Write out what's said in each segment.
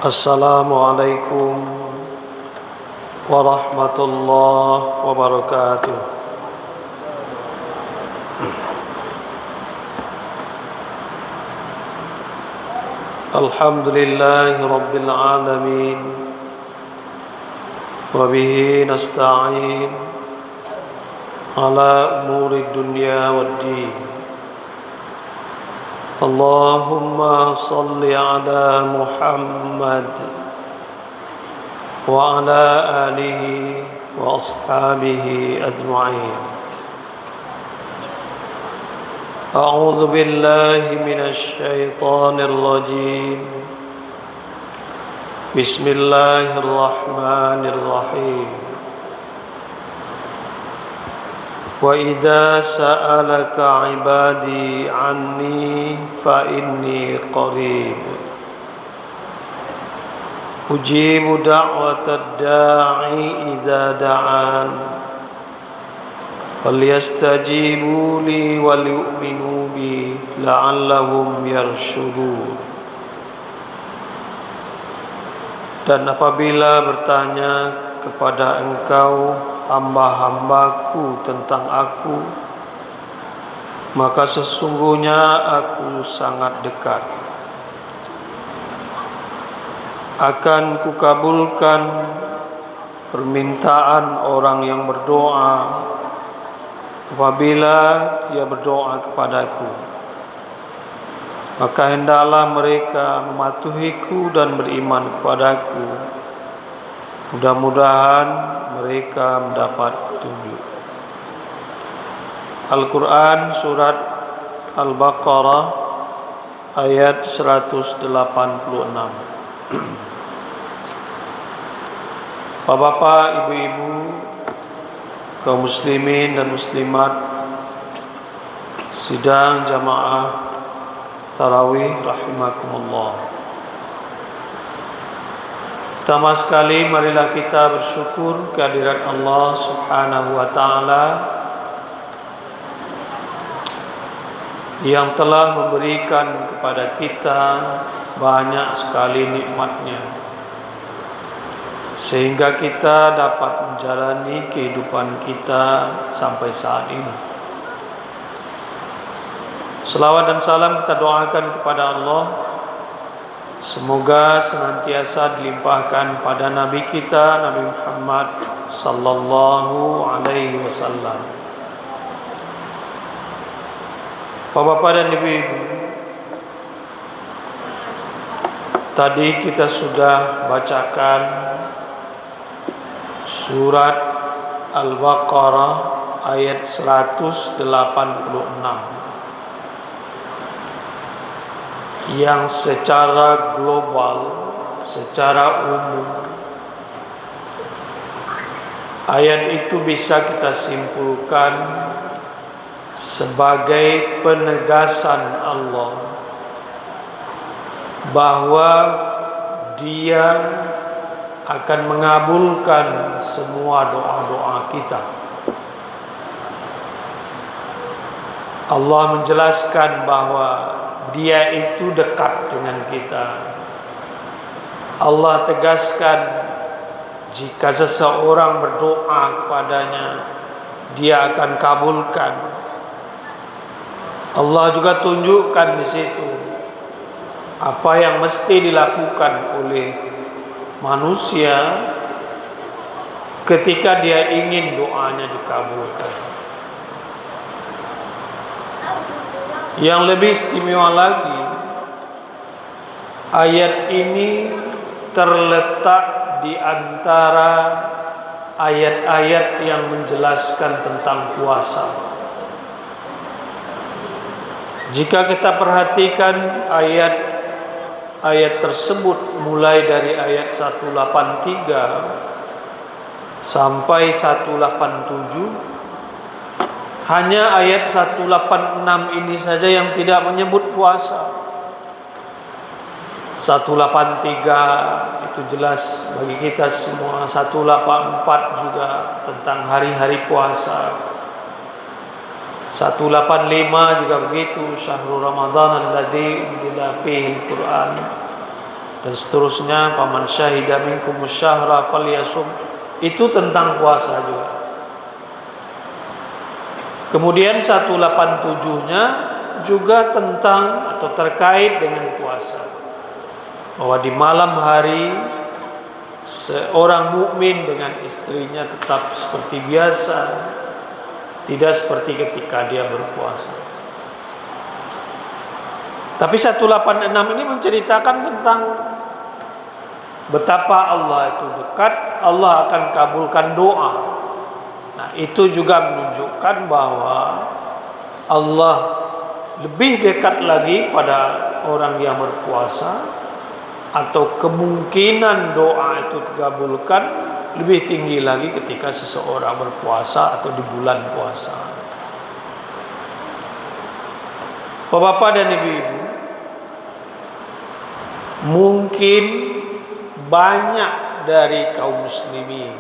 Assalamualaikum warahmatullahi wabarakatuh. Alhamdulillahi rabbil alamin, wa bihi nasta'in ala umuri dunya waddin. Allahumma salli ala Muhammad wa ala alihi wa ashabihi ajma'in. A'udzu billahi minasy syaithanir rajim. Bismillahirrahmanirrahim. Wa idza sa'alaka 'ibadi 'anni fa inni qarib ujibu da'watad da'i idza da'an falyastajibu li wal yu'minu bi la'allahum yarshudun. Dan apabila bertanya kepada engkau hamba-hambaku tentang aku, maka sesungguhnya aku sangat dekat. Akan kukabulkan permintaan orang yang berdoa apabila dia berdoa kepadaku. Maka hendaklah mereka mematuhiku dan beriman kepadaku. Mudah-mudahan mereka mendapat petunjuk. Al-Quran Surat Al-Baqarah ayat 186. Bapak-bapak, ibu-ibu, kaum muslimin dan muslimat, sidang jamaah tarawih rahimakumullah. Pertama sekali marilah kita bersyukur kehadirat Allah Subhanahu wa taala yang telah memberikan kepada kita banyak sekali nikmatnya sehingga kita dapat menjalani kehidupan kita sampai saat ini. Selawat dan salam kita doakan kepada Allah, semoga senantiasa dilimpahkan pada Nabi kita Nabi Muhammad sallallahu alaihi wasallam. Bapak-bapak dan ibu-ibu, tadi kita sudah bacakan surat Al-Baqarah ayat 186 yang secara global, secara umum, ayat itu bisa kita simpulkan sebagai penegasan Allah bahwa Dia akan mengabulkan semua doa-doa kita. Allah menjelaskan bahwa Dia itu dekat dengan kita. Allah tegaskan jika seseorang berdoa kepadanya, Dia akan kabulkan. Allah juga tunjukkan di situ apa yang mesti dilakukan oleh manusia ketika dia ingin doanya dikabulkan. Yang lebih istimewa lagi, ayat ini terletak di antara ayat-ayat yang menjelaskan tentang puasa. Jika kita perhatikan ayat tersebut mulai dari ayat 183 sampai 187, hanya ayat 186 ini saja yang tidak menyebut puasa. 183 itu jelas bagi kita semua. 184 juga tentang hari-hari puasa. 185 juga begitu, syahrul Ramadan alladzi unzila fihi al-Qur'an. dan seterusnya. Faman syahida minkumus syahra falyasum, itu tentang puasa juga. Kemudian 187-nya juga tentang atau terkait dengan puasa, bahwa di malam hari seorang mukmin dengan istrinya tetap seperti biasa, tidak seperti ketika dia berpuasa. Tapi 186 ini menceritakan tentang betapa Allah itu dekat, Allah akan kabulkan doa. Nah, itu juga menunjukkan bahwa Allah lebih dekat lagi pada orang yang berpuasa, atau kemungkinan doa itu dikabulkan lebih tinggi lagi ketika seseorang berpuasa atau di bulan puasa. Bapak-bapak dan ibu-ibu, mungkin banyak dari kaum muslimin,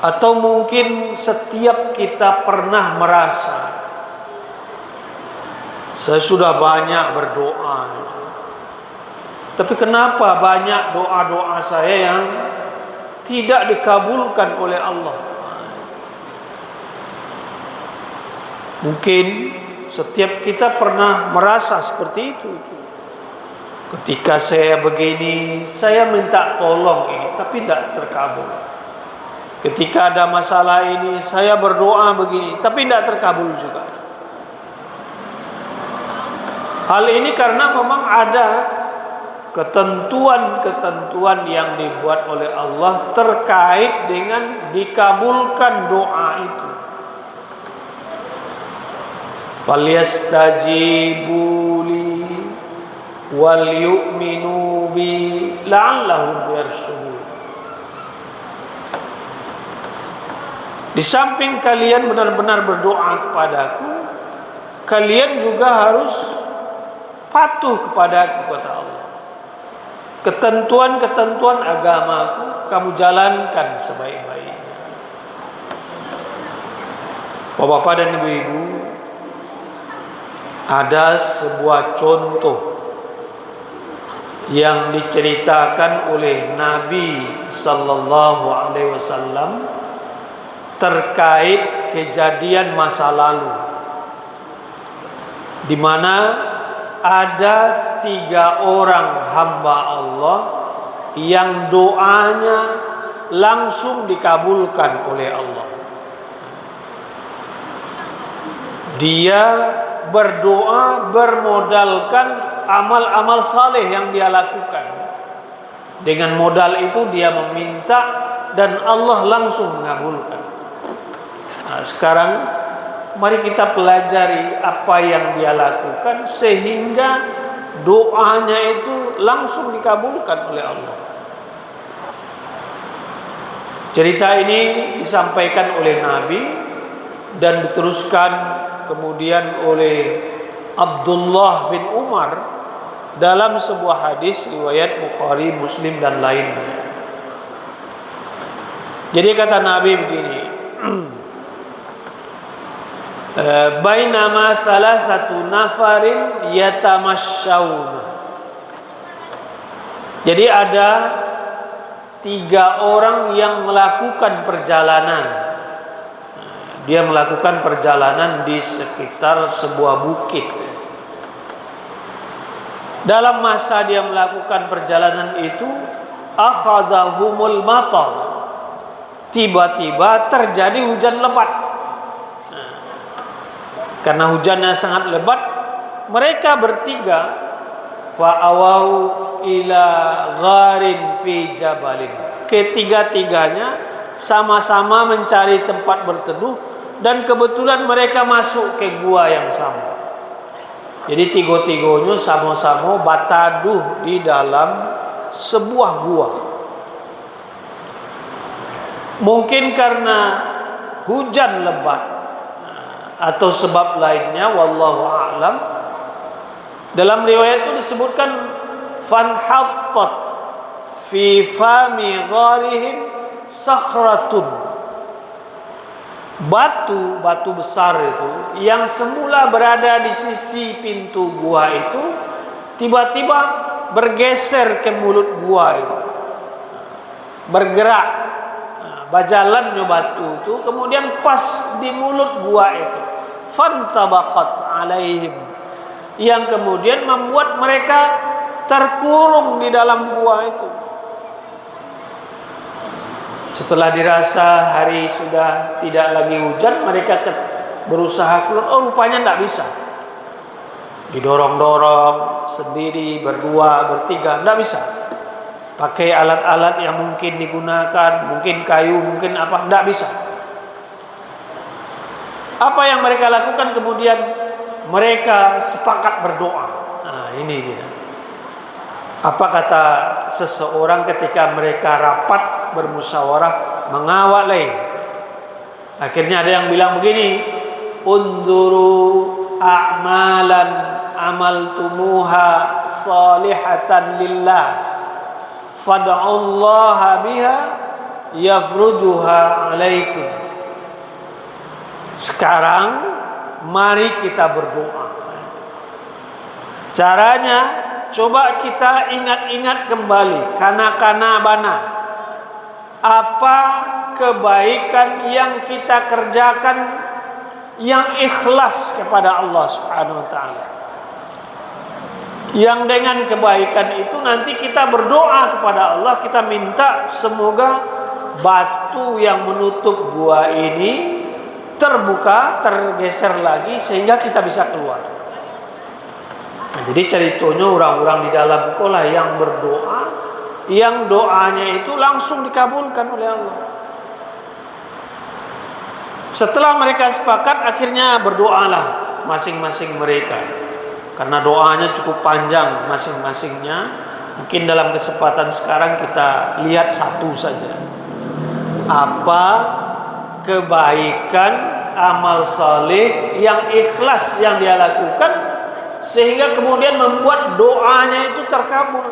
atau mungkin setiap kita pernah merasa, saya sudah banyak berdoa, tapi kenapa banyak doa-doa saya yang tidak dikabulkan oleh Allah? Mungkin setiap kita pernah merasa seperti itu. Ketika saya begini, saya minta tolong ini, tapi tidak terkabul. Ketika ada masalah ini, saya berdoa begini, tapi tidak terkabul juga. Hal ini karena memang ada ketentuan-ketentuan yang dibuat oleh Allah terkait dengan dikabulkan doa itu. Falyastajibu li wal yu'minu bi la'allahum yarshudun. Di samping kalian benar-benar berdoa kepadaku, kalian juga harus patuh kepadaku, kata Allah. Ketentuan-ketentuan agamaku kamu jalankan sebaik-baiknya. Bapak-bapak dan ibu-ibu, ada sebuah contoh yang diceritakan oleh Nabi sallallahu alaihi wasallam terkait kejadian masa lalu, di mana ada 3 orang hamba Allah yang doanya langsung dikabulkan oleh Allah. Dia berdoa bermodalkan amal-amal saleh yang dia lakukan. Dengan modal itu dia meminta dan Allah langsung mengabulkan. Nah, sekarang mari kita pelajari apa yang dia lakukan sehingga doanya itu langsung dikabulkan oleh Allah. Cerita ini disampaikan oleh Nabi dan diteruskan kemudian oleh Abdullah bin Umar dalam sebuah hadis riwayat Bukhari, Muslim dan lainnya. Jadi kata Nabi begini, bainama salasatu nafarin yatamasyauna. Jadi ada 3 orang yang melakukan perjalanan. Dia melakukan perjalanan di sekitar sebuah bukit. Dalam masa dia melakukan perjalanan itu, akhadhahumul matar. Tiba-tiba terjadi hujan lebat. Karena hujannya sangat lebat, mereka bertiga fa'awaw ila gharin fi jabalin. Ketiga-tiganya sama-sama mencari tempat berteduh dan kebetulan mereka masuk ke gua yang sama. Jadi tiga-tiganya sama-sama bataduh di dalam sebuah gua. Mungkin karena hujan lebat atau sebab lainnya, wallahu a'lam. Dalam riwayat itu disebutkan fanhattat fi fami gharihim sakhratun. Batu besar itu yang semula berada di sisi pintu gua itu tiba-tiba bergeser ke mulut gua itu, bergerak, berjalannya batu itu, kemudian pas di mulut gua itu, fantabaqat alaihim, yang kemudian membuat mereka terkurung di dalam gua itu. Setelah dirasa hari sudah tidak lagi hujan, mereka berusaha keluar. Oh, rupanya tidak bisa. Didorong-dorong sendiri, berdua, bertiga, tidak bisa. Pakai alat-alat yang mungkin digunakan, mungkin kayu, mungkin apa, tidak bisa. Apa yang mereka lakukan kemudian? Mereka sepakat berdoa. Nah, ini dia. Apa kata seseorang ketika mereka rapat bermusyawarah mengawal lain? Akhirnya ada yang bilang begini, unduru a'malan amaltumuha salihatan lillah fad'ullaha biha yafrujuha alaikum. Sekarang mari kita berdoa. Caranya, coba kita ingat-ingat kembali kana-kana bana, apa kebaikan yang kita kerjakan yang ikhlas kepada Allah Subhanahu wa taala. Yang dengan kebaikan itu nanti kita berdoa kepada Allah, kita minta semoga batu yang menutup gua ini terbuka, tergeser lagi sehingga kita bisa keluar. Nah, jadi ceritanya orang-orang di dalam kolah yang berdoa, yang doanya itu langsung dikabulkan oleh Allah. Setelah mereka sepakat, akhirnya berdoalah masing-masing mereka. Karena doanya cukup panjang masing-masingnya. Mungkin dalam kesempatan sekarang kita lihat satu saja. Apa kebaikan amal saleh yang ikhlas yang dia lakukan sehingga kemudian membuat doanya itu terkabul.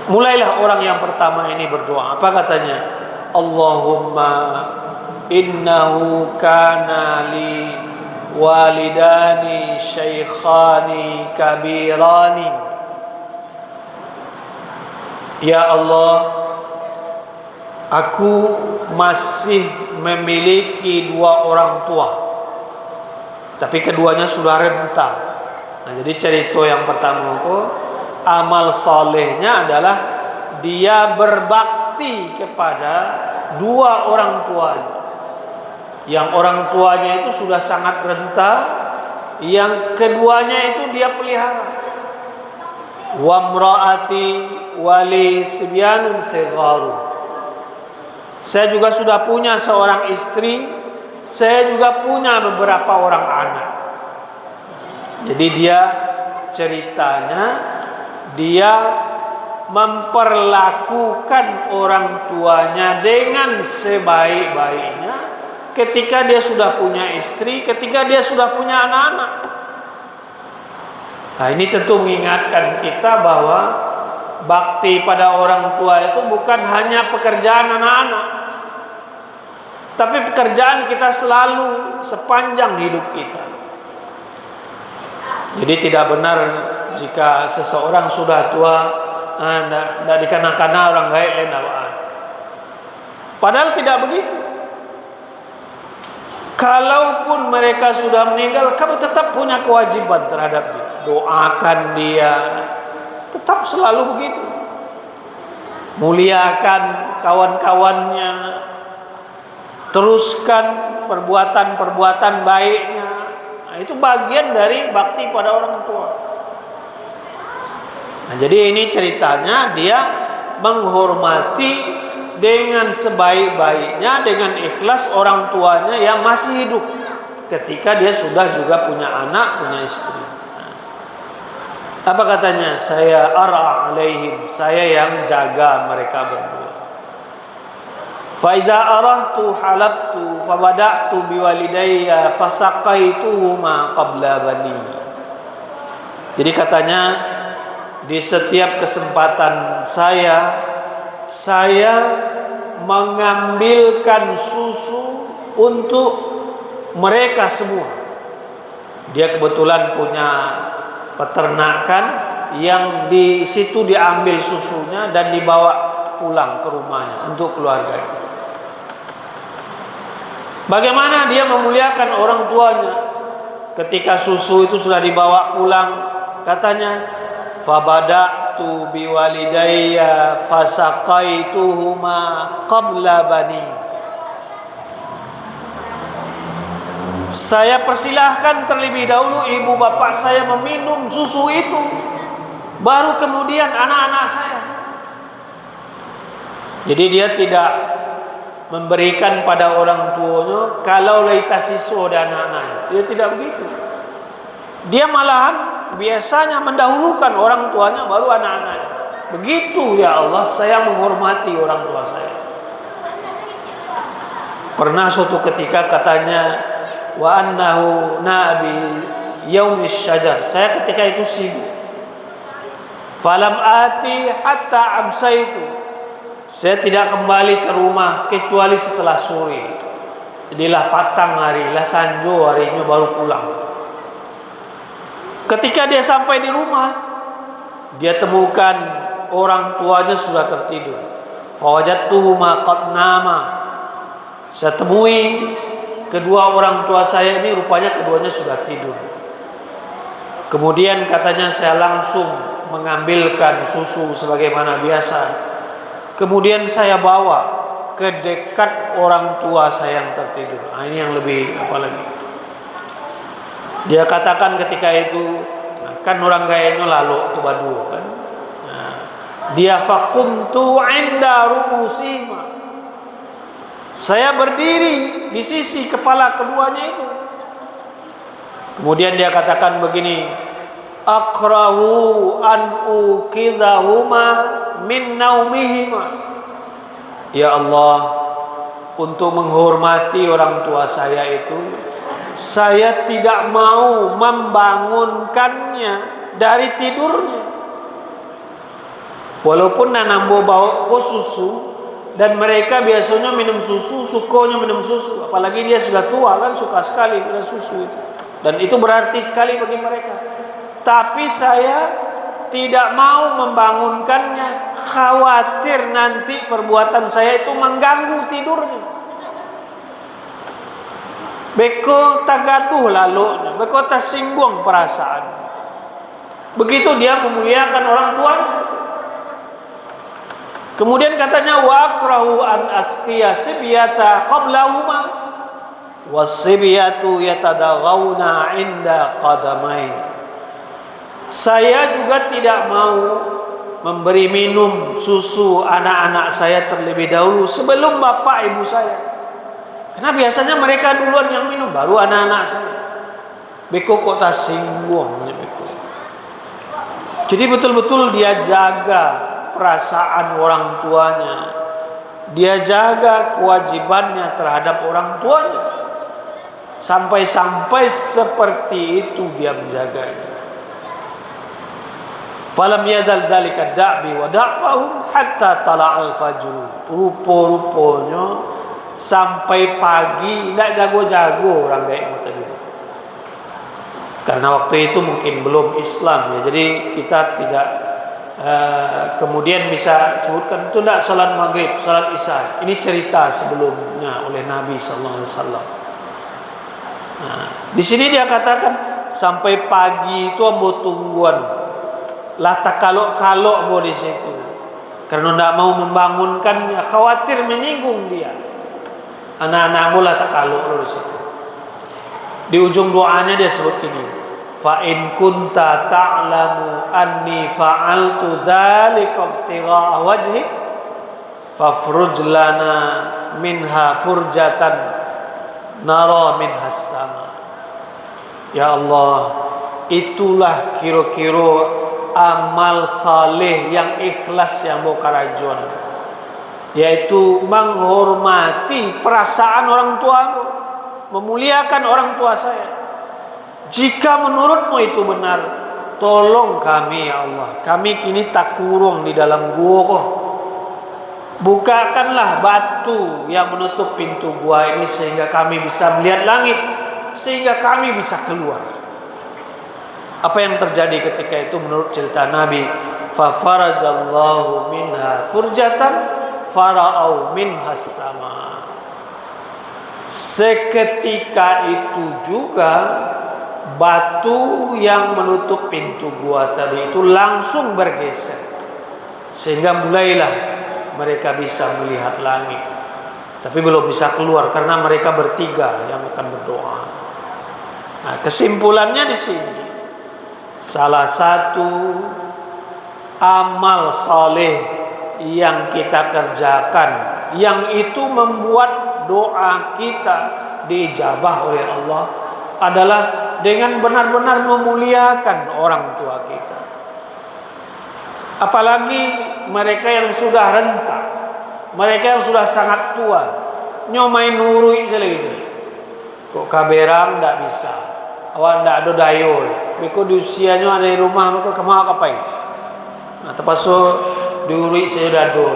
Mulailah orang yang pertama ini berdoa. Apa katanya? Allahumma innahu kana li walidani syaikhani kabirani. Ya Allah, aku masih memiliki dua orang tua, tapi keduanya sudah renta. Nah, jadi cerita yang pertama itu amal solehnya adalah dia berbakti kepada dua orang tuanya. Yang orang tuanya itu sudah sangat renta, yang keduanya itu dia pelihara. Wa mraati wali sibyanun sigharu. Saya juga sudah punya seorang istri, saya juga punya beberapa orang anak. Jadi dia ceritanya dia memperlakukan orang tuanya dengan sebaik-baiknya ketika dia sudah punya istri, ketika dia sudah punya anak-anak. Nah, ini tentu mengingatkan kita bahwa bakti pada orang tua itu bukan hanya pekerjaan anak-anak, tapi pekerjaan kita selalu sepanjang hidup kita. Jadi tidak benar jika seseorang sudah tua tidak dikanak-kanak orang gaib lain apaan. Padahal tidak begitu. Kalaupun mereka sudah meninggal, kamu tetap punya kewajiban terhadap dia. Doakan dia, tetap selalu begitu. Muliakan kawan-kawannya, teruskan perbuatan-perbuatan baiknya. Nah, itu bagian dari bakti pada orang tua. Nah, jadi ini ceritanya dia menghormati dengan sebaik-baiknya, dengan ikhlas orang tuanya yang masih hidup ketika dia sudah juga punya anak, punya istri. Apa katanya? Saya ara alaihim, saya yang jaga mereka berdua. Fa idza arahtu halabtu fa bada'tu biwalidayya fasaqaituhuma qabla bani. Jadi katanya, di setiap kesempatan saya mengambilkan susu untuk mereka semua. Dia kebetulan punya peternakan yang di situ diambil susunya dan dibawa pulang ke rumahnya untuk keluarganya. Bagaimana dia memuliakan orang tuanya ketika susu itu sudah dibawa pulang? Katanya, fabada'tu biwalidayya fasaqaituhuma qabla bani. Saya persilahkan terlebih dahulu ibu bapak saya meminum susu itu, baru kemudian anak-anak saya. Jadi dia tidak memberikan pada orang tuanya kalau laita siswa dan anak-anaknya. Dia tidak begitu. Dia malahan biasanya mendahulukan orang tuanya baru anak-anaknya. Begitu ya Allah, saya menghormati orang tua saya. Pernah suatu ketika katanya, wa annahu nabi yaumis syajar. Saya ketika itu sibuk. Falam ati hatta amsaitu. Saya tidak kembali ke rumah kecuali setelah sore. Jadilah patang hari, lah sanjo harinya baru pulang. Ketika dia sampai di rumah, dia temukan orang tuanya sudah tertidur. Fawajadtuhuma qad nama. Saya temui kedua orang tua saya ini, rupanya keduanya sudah tidur. Kemudian katanya saya langsung mengambilkan susu sebagaimana biasa. Kemudian saya bawa ke dekat orang tua saya yang tertidur. Nah, ini yang lebih apa lagi? Dia katakan ketika itu, kan orang gayanya lalu tu badu kan. Nah, dia faqumtu 'inda ru'usima. Saya berdiri di sisi kepala keduanya itu. Kemudian dia katakan begini, akrahu an ukidahuma min naumihima. Ya Allah, untuk menghormati orang tua saya itu, saya tidak mau membangunkannya dari tidurnya. Walaupun nanambo bawa ko susu, dan mereka biasanya minum susu, sukanya minum susu. Apalagi dia sudah tua kan, suka sekali minum susu itu. Dan itu berarti sekali bagi mereka. Tapi saya tidak mau membangunkannya, khawatir nanti perbuatan saya itu mengganggu tidurnya. Beko tagaduh lalu, beko tersinggung perasaan. Begitu dia memuliakan orang tuanya. Kemudian katanya, wa akrahu an asqiya sibyata qablahuma was-sibyatu yatadaghawna 'inda qadamai. Saya juga tidak mau memberi minum susu anak-anak saya terlebih dahulu sebelum bapak ibu saya. Karena biasanya mereka duluan yang minum, baru anak-anak saya. Beko kok tak singgung. Jadi betul-betul dia jaga perasaan orang tuanya. Dia jaga kewajibannya terhadap orang tuanya. Sampai-sampai seperti itu dia menjaganya. Falam yadal dzalika da'bi wa da'fahum hatta tala'al fajr. Rupa-rupanya sampai pagi tidak jago-jago orang gaib tadi. Karena waktu itu mungkin belum Islam ya. Jadi kita tidak kemudian bisa sebutkan itu tidak salat maghrib, salat isya. Ini cerita sebelumnya oleh Nabi sallallahu alaihi wasallam. Nah, di sini dia katakan sampai pagi itu ambo tungguan. Lah tak kalok-kalok bo di situ. Karena tidak mau membangunkannya, khawatir menyinggung dia. Anak-anak mula tak kalok lo di situ. Di ujung doanya dia sebut gini, fa in kunta ta'lamu anni fa'altu dzalika ibtigha'a wajhi fafruj lana minha furjatan nara minha as-sama. Ya Allah, itulah kira-kira amal saleh yang ikhlas yang mau karajon, yaitu menghormati perasaan orang tua, memuliakan orang tua saya. Jika menurutmu itu benar, tolong kami ya Allah. Kami kini tak kurung di dalam gua kok. Bukakanlah batu yang menutup pintu gua ini sehingga kami bisa melihat langit, sehingga kami bisa keluar. Apa yang terjadi ketika itu menurut cerita Nabi? Fa farajallahu minha furjatan fara'au minhas sama. Seketika itu juga batu yang menutup pintu gua tadi itu langsung bergeser, sehingga mulailah mereka bisa melihat langit, tapi belum bisa keluar karena mereka bertiga yang akan berdoa. Nah, kesimpulannya di sini, salah satu amal saleh yang kita kerjakan yang itu membuat doa kita diijabah oleh Allah adalah dengan benar-benar memuliakan orang tua kita. Apalagi mereka yang sudah renta, mereka yang sudah sangat tua, nyomai nurui gitu. Kok kaberang ndak bisa, awak ndak ada dayo. Beko di usianya ada di rumah, maka kamu ngapain? Nah, terpasu diurui saya dah do.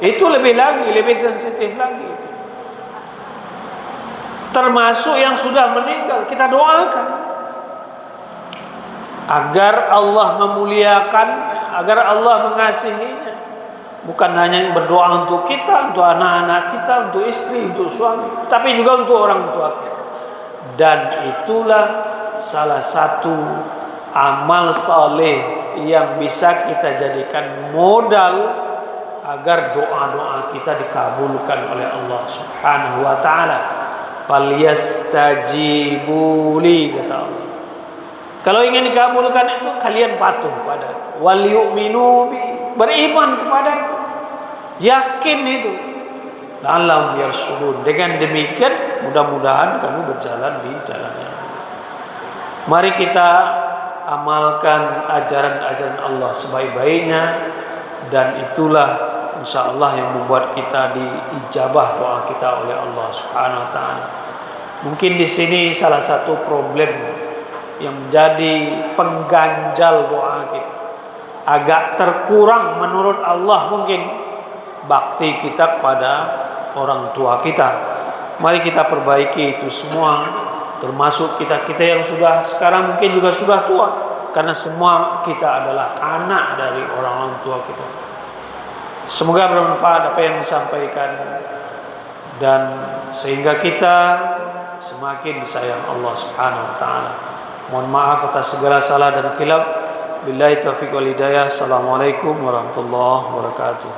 Itu lebih sensitif lagi. Termasuk yang sudah meninggal, kita doakan agar Allah memuliakan, agar Allah mengasihinya. Bukan hanya berdoa untuk kita, untuk anak-anak kita, untuk istri, untuk suami, tapi juga untuk orang tua kita. Dan itulah salah satu amal saleh yang bisa kita jadikan modal agar doa-doa kita dikabulkan oleh Allah Subhanahu wa taala. Falyastajibu li, kata Allah. Kalau ingin dikabulkan itu kalian patuh pada wal yu'minu bi, beriman kepadaku, yakin itu. La'allahum yarshudun. Dengan demikian mudah-mudahan kamu berjalan di jalannya. Mari kita amalkan ajaran-ajaran Allah sebaik-baiknya, dan itulah insyaallah yang membuat kita diijabah doa kita oleh Allah Subhanahu wa taala. Mungkin di sini salah satu problem yang menjadi pengganjal doa kita, agak terkurang menurut Allah mungkin bakti kita kepada orang tua kita. Mari kita perbaiki itu semua, termasuk kita-kita yang sudah sekarang mungkin juga sudah tua, karena semua kita adalah anak dari orang-orang tua kita. Semoga bermanfaat apa yang disampaikan, dan sehingga kita semakin disayang Allah Subhanahu wa taala. Mohon maaf atas segala salah dan khilaf. Billahi taufiq wal hidayah. Assalamualaikum warahmatullahi wabarakatuh.